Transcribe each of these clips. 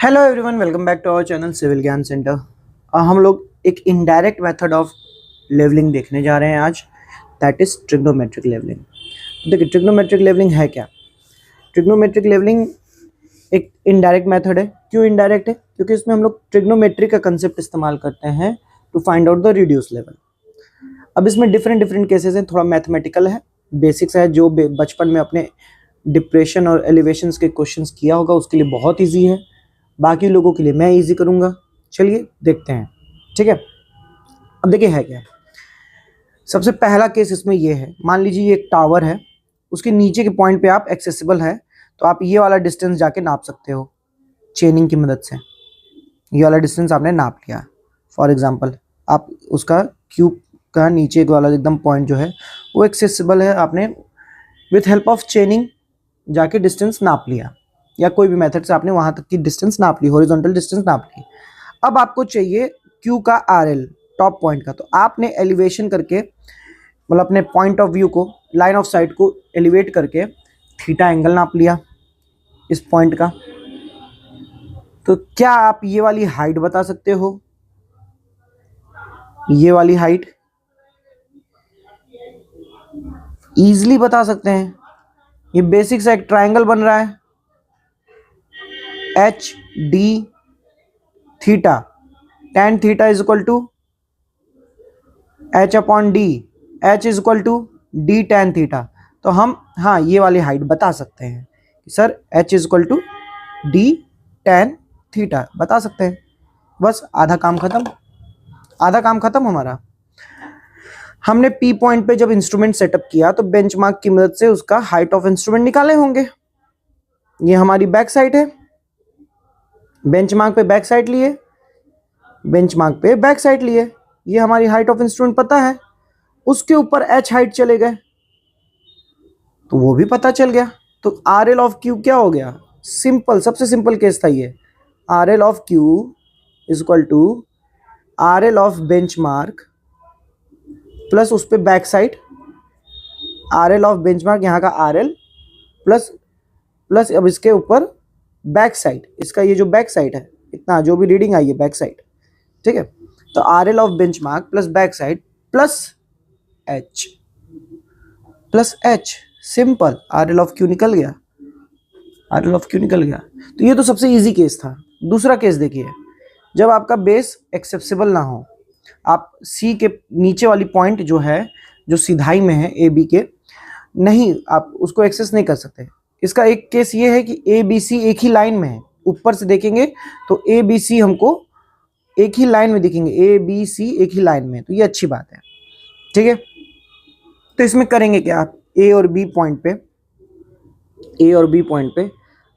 Hello everyone, welcome back to our channel civil Gyan centre. हम लोग एक इनडायरेक्ट मेथड ऑफ लेवलिंग देखने जा रहे हैं आज, दैट इज ट्रिग्नोमेट्रिक लेवलिंग। तो देखिए, ट्रिग्नोमेट्रिक लेवलिंग है क्या? ट्रिग्नोमेट्रिक लेवलिंग एक इनडायरेक्ट मेथड है। क्यों इनडायरेक्ट है? क्योंकि इसमें हम लोग ट्रिग्नोमेट्री का कंसेप्ट इस्तेमाल करते हैं to find out the reduce level. अब इसमें डिफरेंट डिफरेंट केसेस हैं, थोड़ा मैथमेटिकल है, बेसिक्स है। जो बचपन में अपने डिप्रेशन और एलिवेशंस के क्वेश्चंस किया होगा उसके लिए बहुत ईजी है, बाकी लोगों के लिए मैं इजी करूंगा। चलिए देखते हैं, ठीक है। अब देखिए है क्या। सबसे पहला केस इसमें ये है, मान लीजिए ये एक टावर है, उसके नीचे के पॉइंट पे आप एक्सेसिबल है, तो आप ये वाला डिस्टेंस जाके नाप सकते हो चेनिंग की मदद से। ये वाला डिस्टेंस आपने नाप लिया। फॉर एग्जाम्पल आप उसका क्यूब का नीचे वाला एकदम पॉइंट जो है वो एक्सेसिबल है, आपने विथ हेल्प ऑफ चेनिंग जाके डिस्टेंस नाप लिया, या कोई भी मेथड से आपने वहां तक की डिस्टेंस नाप ली, हॉरिजॉन्टल डिस्टेंस नाप ली। अब आपको चाहिए क्यू का आरएल, टॉप पॉइंट का। तो आपने एलिवेशन करके, मतलब अपने पॉइंट ऑफ व्यू को, लाइन ऑफ साइट को एलिवेट करके थीटा एंगल नाप लिया इस पॉइंट का। तो क्या आप ये वाली हाइट बता सकते हो? ये वाली हाइट इजीली बता सकते हैं। ये बेसिक सा एक ट्राइंगल बन रहा है, H D theta, tan theta is equal to H upon D, H is equal to D tan theta. तो हम ये वाली हाइट बता सकते हैं कि sir H is equal to D tan theta बता सकते हैं। बस आधा काम खत्म, आधा काम खत्म हमारा। हमने पी पॉइंट पे जब इंस्ट्रूमेंट सेटअप किया तो बेंचमार्क की मदद से उसका हाइट ऑफ इंस्ट्रूमेंट निकाले होंगे। ये हमारी बैक साइड है, बेंचमार्क पे बैक साइड लिए, बेंचमार्क पे बैक साइड लिए, ये हमारी हाइट ऑफ इंस्ट्रूमेंट पता है। उसके ऊपर एच हाइट चले गए तो वो भी पता चल गया। तो आर एल ऑफ क्यू क्या हो गया? सिंपल, सबसे सिंपल केस था ये। R L of Q is equal to R L of benchmark plus उस पर back side, R L of benchmark यहाँ का आर एल प्लस अब इसके ऊपर बैक साइड, इसका ये जो बैक साइड है, इतना जो भी रीडिंग आई है बैक साइड, ठीक है। तो are L of benchmark plus back side plus H, simple. Are L of Q निकल गया, आर एल ऑफ क्यू निकल गया। तो ये तो सबसे इजी केस था। दूसरा केस देखिए, जब आपका बेस एक्सेप्सिबल ना हो, आप सी के नीचे वाली पॉइंट जो है, जो सीधाई में है ए बी के, नहीं, आप उसको एक्सेस नहीं कर सकते। इसका एक केस ये है कि ए बी सी एक ही लाइन में है। ऊपर से देखेंगे तो ए बी सी हमको एक ही लाइन में दिखेंगे, ए बी सी एक ही लाइन में, तो ये अच्छी बात है, ठीक है। तो इसमें करेंगे क्या, आप ए और बी पॉइंट पे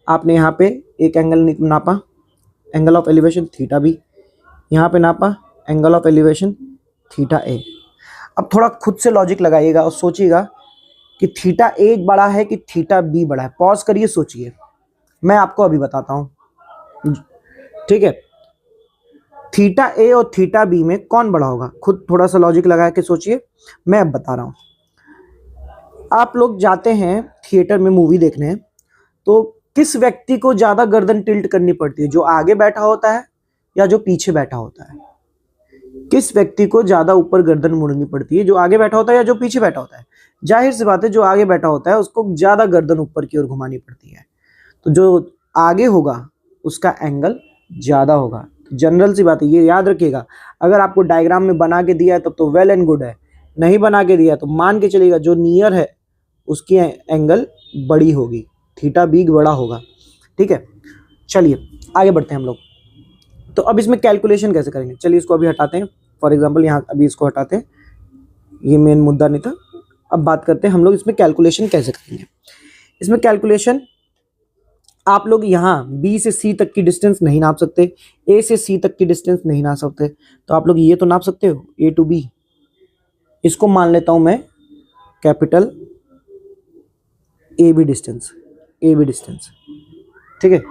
आपने यहाँ पे एक एंगल नापा, angle of elevation theta B, यहाँ पे नापा angle of elevation theta A. अब थोड़ा खुद से लॉजिक लगाइएगा और सोचिएगा कि थीटा ए बड़ा है कि थीटा बी बड़ा है। पॉज करिए, सोचिए, मैं आपको अभी बताता हूं, ठीक है। थीटा ए और थीटा बी में कौन बड़ा होगा? खुद थोड़ा सा लॉजिक लगा के सोचिए, मैं अब बता रहा हूं। आप लोग जाते हैं थिएटर में मूवी देखने, तो किस व्यक्ति को ज्यादा गर्दन टिल्ट करनी पड़ती है, जो आगे बैठा होता है या जो पीछे बैठा होता है? किस व्यक्ति को ज्यादा ऊपर गर्दन मुड़नी पड़ती है, जो आगे बैठा होता है या जो पीछे बैठा होता है? जाहिर सी बात है, जो आगे बैठा होता है उसको ज्यादा गर्दन ऊपर की ओर घुमानी पड़ती है। तो जो आगे होगा उसका एंगल ज्यादा होगा। जनरल सी बात है, ये याद रखिएगा। अगर आपको डायग्राम में बना के दिया है तब तो वेल एंड गुड है, नहीं बना के दिया तो मान के चलिएगा जो नियर है उसकी एंगल बड़ी होगी, थीटा बी बड़ा होगा, ठीक है। चलिए आगे बढ़ते हैं हम लोग। तो अब इसमें कैलकुलेशन कैसे करेंगे? चलिए इसको अभी हटाते हैं। फॉर एग्जांपल यहाँ अभी इसको हटाते हैं, ये मेन मुद्दा नहीं था। अब बात करते हैं हम लोग इसमें कैलकुलेशन कैसे करेंगे। इसमें कैलकुलेशन आप लोग यहाँ बी से सी तक की डिस्टेंस नहीं नाप सकते, ए से सी तक की डिस्टेंस नहीं नाप सकते, तो आप लोग ये तो नाप सकते हो, ए टू बी। इसको मान लेता हूं मैं कैपिटल ए बी डिस्टेंस, ठीक है।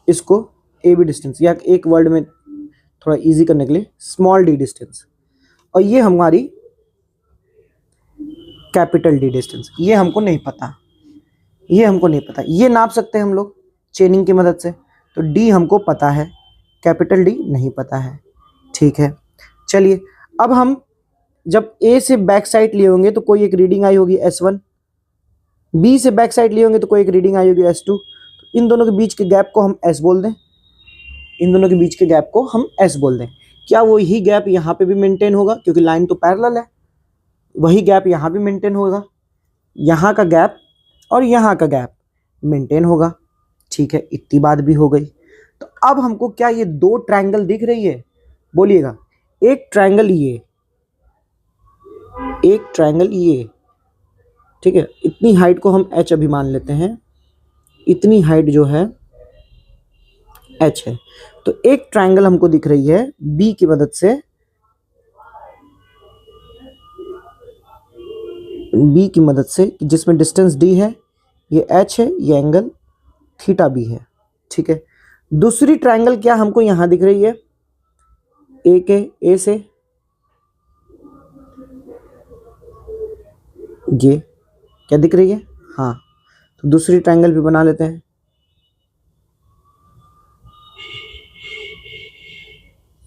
इसको ए बी डिस्टेंस, या एक वर्ड में थोड़ा इजी करने के लिए स्मॉल डी डिस्टेंस, और ये हमारी कैपिटल डी डिस्टेंस। ये हमको नहीं पता, ये नाप सकते हैं हम लोग चेनिंग की मदद से। तो डी हमको पता है, कैपिटल डी नहीं पता है। ठीक है, चलिए अब हम जब ए से बैक साइड लिए होंगे तो कोई एक रीडिंग आई होगी S1, बी से बैक साइड लिए होंगे तो कोई एक रीडिंग आई होगी S2। तो इन दोनों के बीच के गैप को हम S बोल दें, इन दोनों के बीच के गैप को हम S बोल दें। क्या वही गैप यहाँ पे भी मेंटेन होगा, क्योंकि लाइन तो पैरेलल है, वही गैप यहाँ भी मेंटेन होगा, यहाँ का गैप और यहाँ का गैप मेंटेन होगा। ठीक है, इतनी बात भी हो गई। तो अब हमको क्या ये दो ट्रायंगल दिख रही है, बोलिएगा। एक ट्रायंगल ये, एक ट्रायंगल ये, ठीक है। इतनी हाइट को हम H अभी मान लेते हैं, इतनी हाइट जो है H है। तो एक ट्रायंगल हमको दिख रही है B की मदद से, B की मदद से, जिसमें डिस्टेंस D है, ये H है, ये एंगल थीटा B है। ठीक है, दूसरी ट्रायंगल क्या हमको यहां दिख रही है, A से ये क्या दिख रही है, हाँ। तो दूसरी ट्रायंगल भी बना लेते हैं।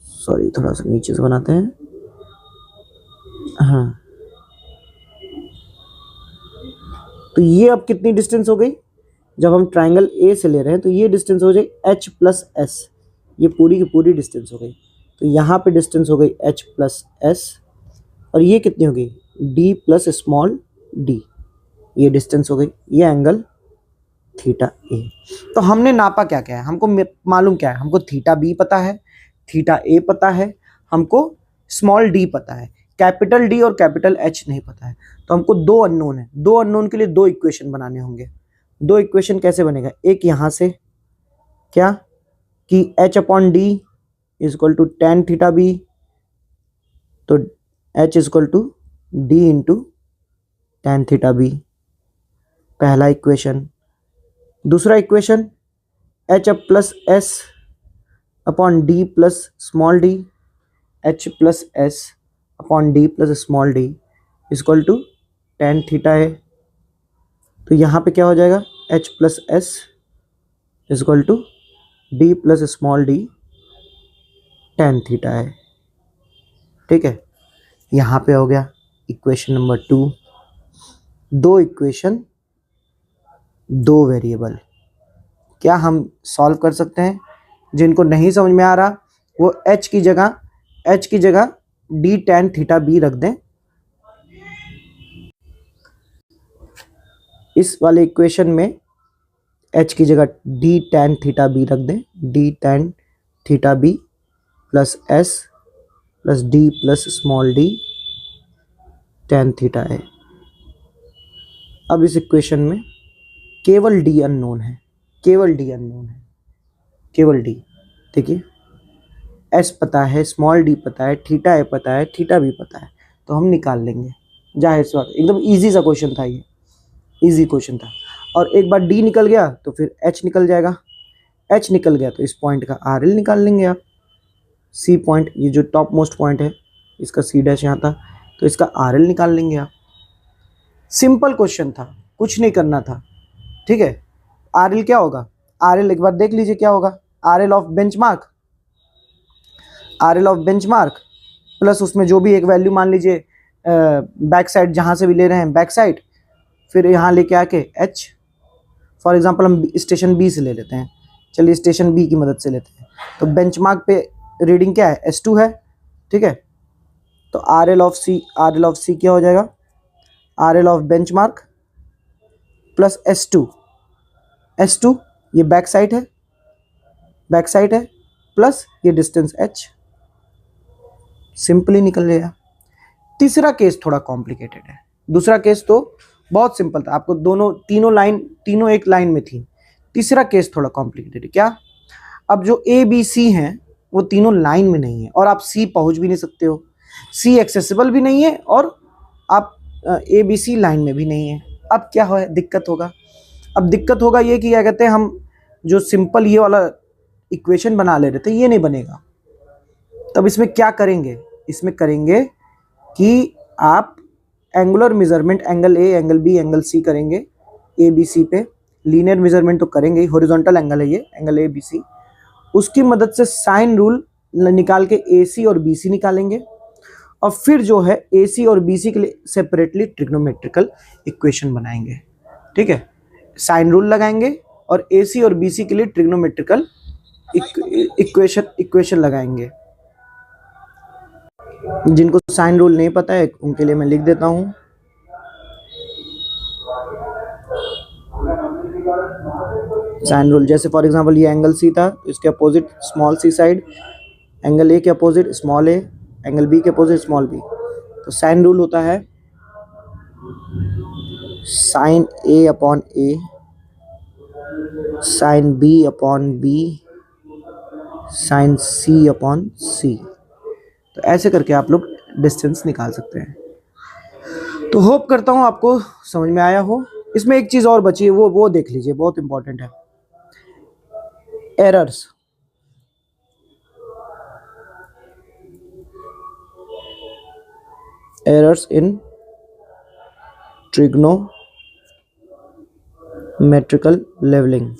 सॉरी, थोड़ा सा नीचे से बनाते हैं, हाँ। तो ये अब कितनी डिस्टेंस हो गई, जब हम ट्रायंगल ए से ले रहे हैं तो ये डिस्टेंस हो जाए H प्लस S, ये पूरी की पूरी डिस्टेंस हो गई। तो यहाँ पे डिस्टेंस हो गई H प्लस S, और ये कितनी हो गई D प्लस स्मॉल d, ये डिस्टेंस हो गई, ये एंगल थीटा A। तो हमने नापा क्या क्या है, हमको मालूम क्या है, हमको थीटा B पता है, थीटा A पता है, हमको स्मॉल d पता है, कैपिटल D और कैपिटल H नहीं पता है। तो हमको दो अननोन है, दो अननोन के लिए दो इक्वेशन बनाने होंगे। दो इक्वेशन कैसे बनेगा, एक यहाँ से क्या कि H upon D is equal to tan theta B, तो H is equal to D into tan theta B, पहला इक्वेशन। दूसरा equation H plus S upon D plus small D, H plus S upon D plus small D is equal to tan theta है। तो यहाँ पे क्या हो जाएगा, H plus S is equal to D plus small D tan theta है। ठीक है, यहाँ पे हो गया इक्वेशन नंबर 2। दो इक्वेशन, दो वेरिएबल। क्या हम सॉल्व कर सकते हैं? जिनको नहीं समझ में आ रहा वो H की जगह डी टेन थीटा B रख दें। इस वाले इक्वेशन में H की जगह डी टेन थीटा B रख दें, D tan theta B plus S plus D plus small d ten theta है। अब इस इक्वेशन में केवल D अननोन है, केवल D अननोन है, केवल D। देखिए S पता है, स्मॉल d पता है, थीटा A पता है, थीटा B पता है, तो हम निकाल लेंगे। जाहिर सी बात, एकदम इजी सा क्वेश्चन था ये, इजी क्वेश्चन था। और एक बार D निकल गया तो फिर H निकल जाएगा, H निकल गया तो इस पॉइंट का RL निकाल लेंगे आप। C पॉइंट, ये जो टॉप मोस्ट पॉइंट है, इसका C डैश यहाँ था, तो इसका RL निकाल लेंगे आप। सिंपल क्वेश्चन था, कुछ नहीं करना था। ठीक है, RL क्या होगा, RL एक बार देख लीजिए क्या होगा, RL of benchmark, RL of benchmark plus उसमें जो भी एक वैल्यू मान लीजिए बैक साइड, जहाँ से भी ले रहे हैं बैक साइड, फिर यहाँ लेके आके H। फॉर एग्जांपल हम स्टेशन B से ले लेते हैं, चलिए स्टेशन B की मदद से लेते हैं। तो बेंचमार्क पे रीडिंग क्या है, S2 है। ठीक है, तो RL ऑफ C क्या हो जाएगा, RL of benchmark plus S2 ये बैक साइड है, बैक साइड है, प्लस ये डिस्टेंस H, सिंपली निकल गया। तीसरा केस थोड़ा कॉम्प्लिकेटेड है, दूसरा केस तो बहुत सिंपल था, आपको तीनों एक लाइन में थी। तीसरा केस थोड़ा कॉम्प्लिकेटेड है। क्या, अब जो A B C हैं वो तीनों लाइन में नहीं है, और आप C पहुंच भी नहीं सकते हो, C एक्सेसिबल भी नहीं है, और आप A B C लाइन में भी नहीं है। अब क्या हो, दिक्कत होगा। अब दिक्कत होगा ये कि क्या कहते हैं, हम जो सिंपल ये वाला इक्वेशन बना ले रहे थे ये नहीं बनेगा। तब इसमें क्या करेंगे, इसमें करेंगे कि आप angular measurement, angle A, angle B, angle C करेंगे। A B C पे लीनियर मेजरमेंट तो करेंगे ही, हॉरिजॉन्टल एंगल है ये, एंगल A B C। उसकी मदद से साइन रूल निकाल के AC और BC निकालेंगे, और फिर जो है AC और BC के लिए सेपरेटली ट्रिग्नोमेट्रिकल इक्वेशन बनाएंगे। ठीक है, साइन रूल लगाएंगे और AC और BC के लिए ट्रिग्नोमेट्रिकल इक्वेशन लगाएंगे। जिनको साइन रूल नहीं पता है उनके लिए मैं लिख देता हूं। साइन रूल जैसे फॉर एग्जांपल ये एंगल C था, इसके अपोजिट स्मॉल c साइड, एंगल A के opposite small a, angle B के अपोजिट स्मॉल b। तो साइन रूल होता है sine A upon A, sine B upon B, sine C upon C। तो ऐसे करके आप लोग डिस्टेंस निकाल सकते हैं। तो होप करता हूं आपको समझ में आया हो। इसमें एक चीज और बची है, वो देख लीजिए, बहुत इंपॉर्टेंट है। Errors. Errors in trigonometrical levelling.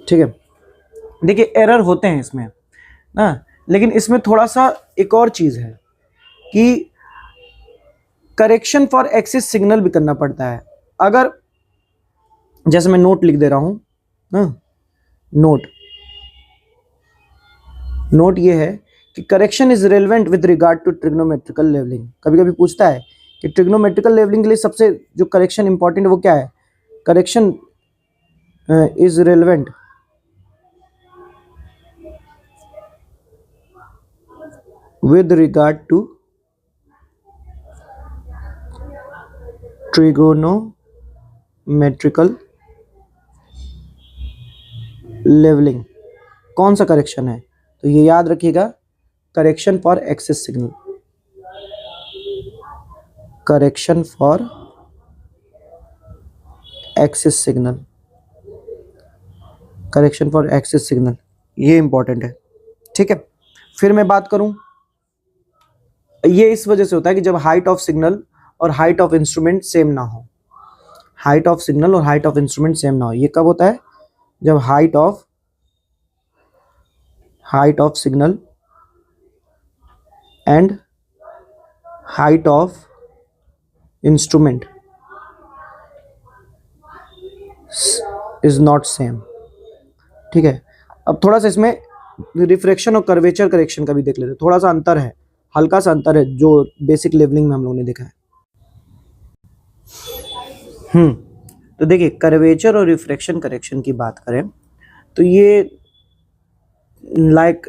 ठीक है, देखिए एरर होते हैं इसमें ना, लेकिन इसमें थोड़ा सा एक और चीज है कि करेक्शन फॉर एक्सिस सिग्नल भी करना पड़ता है। अगर जैसे मैं नोट लिख दे रहा हूं ना, नोट ये है कि correction is relevant with regard to trigonometrical levelling. कभी कभी पूछता है कि ट्रिग्नोमेट्रिकल लेवलिंग के लिए सबसे जो करेक्शन इंपॉर्टेंट है वो क्या है। Correction is relevant with regard to trigonometrical levelling. कौन सा करेक्शन है, तो ये याद रखिएगा, correction for axis signal. Correction for axis signal, correction for axis signal, ये इंपॉर्टेंट है। ठीक है, फिर मैं बात करूं, ये इस वजह से होता है कि जब हाइट ऑफ सिग्नल और हाइट ऑफ इंस्ट्रूमेंट सेम ना हो। हाइट ऑफ सिग्नल और हाइट ऑफ इंस्ट्रूमेंट सेम ना हो, ये कब होता है, जब height of signal and height of instrument is not same. ठीक है, अब थोड़ा सा इसमें रिफ्रैक्शन और कर्वेचर करेक्शन का भी देख लेते हैं। थोड़ा सा अंतर है, हल्का सा अंतर है जो बेसिक लेवलिंग में हम लोगों ने देखा है। तो देखिए, कर्वेचर और रिफ्रैक्शन करेक्शन की बात करें तो ये लाइक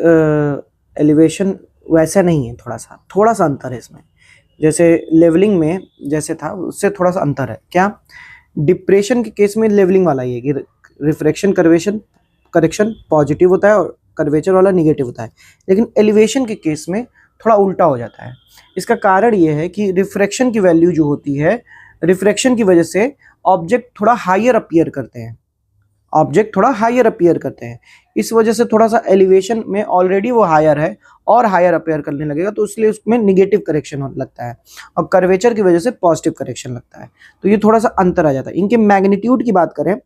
एलिवेशन वैसा नहीं है, थोड़ा सा अंतर है इसमें। जैसे लेवलिंग में जैसे था उससे थोड़ा सा अंतर है। क्या, डिप्रेशन के केस में लेवलिंग वाला ये कि रिफ्रैक्शन करेक्शन पॉजिटिव होता है और कर्वेचर वाला निगेटिव होता है, लेकिन एलिवेशन के केस में थोड़ा उल्टा हो जाता है। इसका कारण ये है कि रिफ्रैक्शन की वैल्यू जो होती है, रिफ्रैक्शन की वजह से ऑब्जेक्ट थोड़ा हायर अपीयर करते हैं, इस वजह से थोड़ा सा एलिवेशन में ऑलरेडी वो हायर है और हायर अपीयर करने लगेगा, तो इसलिए उसमें निगेटिव करेक्शन लगता है, और कर्वेचर की वजह से पॉजिटिव करेक्शन लगता है। तो ये थोड़ा सा अंतर आ जाता है। इनके मैग्नीट्यूड की बात करें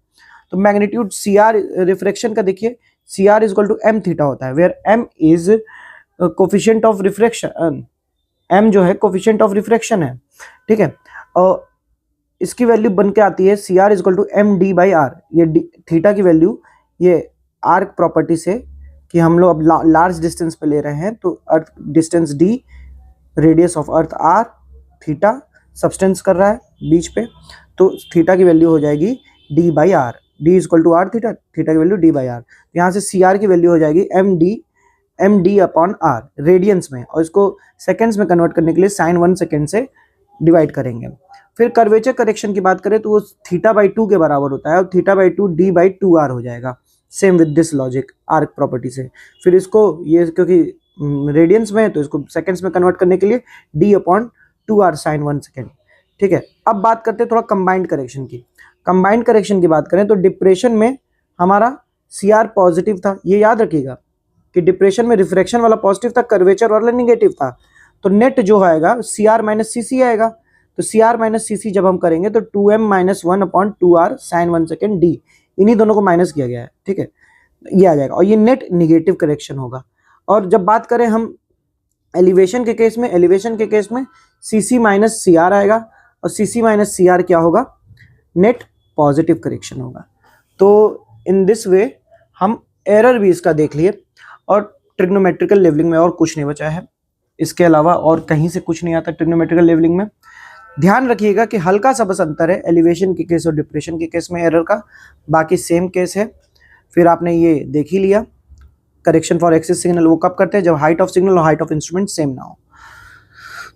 तो मैग्नीट्यूड CR रिफ्रैक्शन का देखिए, CR is equal to m theta होता है, where m is coefficient of refraction, m जो है कोफिशिएंट ऑफ रिफ्रैक्शन है। ठीक है, और इसकी वैल्यू बन के आती है CR is equal to md/r। ये थीटा की वैल्यू ये आर्क प्रॉपर्टी से कि हम लोग अब लार्ज डिस्टेंस पे ले रहे हैं, तो earth distance d, radius of earth r, theta substance कर रहा है बीच पे, तो थीटा की वैल्यू हो जाएगी d/r। d is equal to r theta, theta की वैल्यू d/r। यहाँ से CR की वैल्यू हो जाएगी md/r रेडियंस में, और इसको सेकेंड्स में कन्वर्ट करने के लिए sin 1 सेकेंड से डिवाइड करेंगे। फिर कर्वेचर करेक्शन की बात करें तो वो θ/2 के बराबर होता है, और θ/2 d/2r हो जाएगा, same with this logic arc property से। फिर इसको ये क्योंकि रेडियंस में है तो इसको सेकेंड्स में कन्वर्ट करने के लिए d/2r sin 1 सेकेंड। ठीक है, अब बात करते हैं थोड़ा कंबाइंड करेक्शन की। कंबाइंड करेक्शन की बात करें तो डिप्रेशन में हमारा CR पॉजिटिव था, ये याद रखिएगा कि डिप्रेशन में रिफ्रैक्शन वाला पॉजिटिव था, कर्वेचर वाला नेगेटिव था, तो नेट जो आएगा CR माइनस CC आएगा। तो CR माइनस CC जब हम करेंगे तो 2m - 1/2r sin 1 second d, इन्हीं दोनों को माइनस किया गया है, ठीक है, ये आ जाएगा और ये नेट निगेटिव करेक्शन होगा। और जब बात करें हम एलिवेशन के केस में, एलिवेशन के केस में CC माइनस CR आएगा और CC माइनस CR क्या होगा, नेट पॉजिटिव करेक्शन होगा। तो इन दिस वे हम एरर भी इसका देख लिए और ट्रिग्नोमेट्रिकल लेवलिंग में और कुछ नहीं बचा है, इसके अलावा और कहीं से कुछ नहीं आता ट्रिग्नोमेट्रिकल लेवलिंग में। ध्यान रखिएगा कि हल्का सा बस अंतर है एलिवेशन के केस और डिप्रेशन के केस में एरर का, बाकी सेम केस है। फिर आपने ये देख ही लिया करेक्शन फॉर एक्सिस सिग्नल वो कब करते हैं, जब हाइट ऑफ सिग्नल और हाइट ऑफ इंस्ट्रूमेंट सेम ना हो।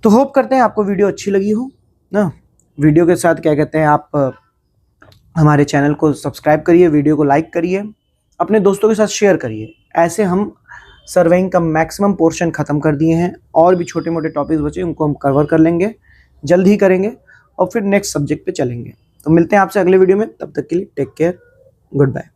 तो होप करते हैं आपको वीडियो अच्छी लगी हो ना। वीडियो के साथ क्या कहते हैं, आप हमारे चैनल को सब्सक्राइब करिए, वीडियो को लाइक करिए, अपने दोस्तों के साथ शेयर करिए। ऐसे हम सर्वेइंग का मैक्सिमम पोर्शन ख़त्म कर दिए हैं, और भी छोटे मोटे टॉपिक्स बचे उनको हम कवर कर लेंगे, जल्द ही करेंगे और फिर नेक्स्ट सब्जेक्ट पे चलेंगे। तो मिलते हैं आपसे अगले वीडियो में, तब तक के लिए टेक केयर, गुड बाय।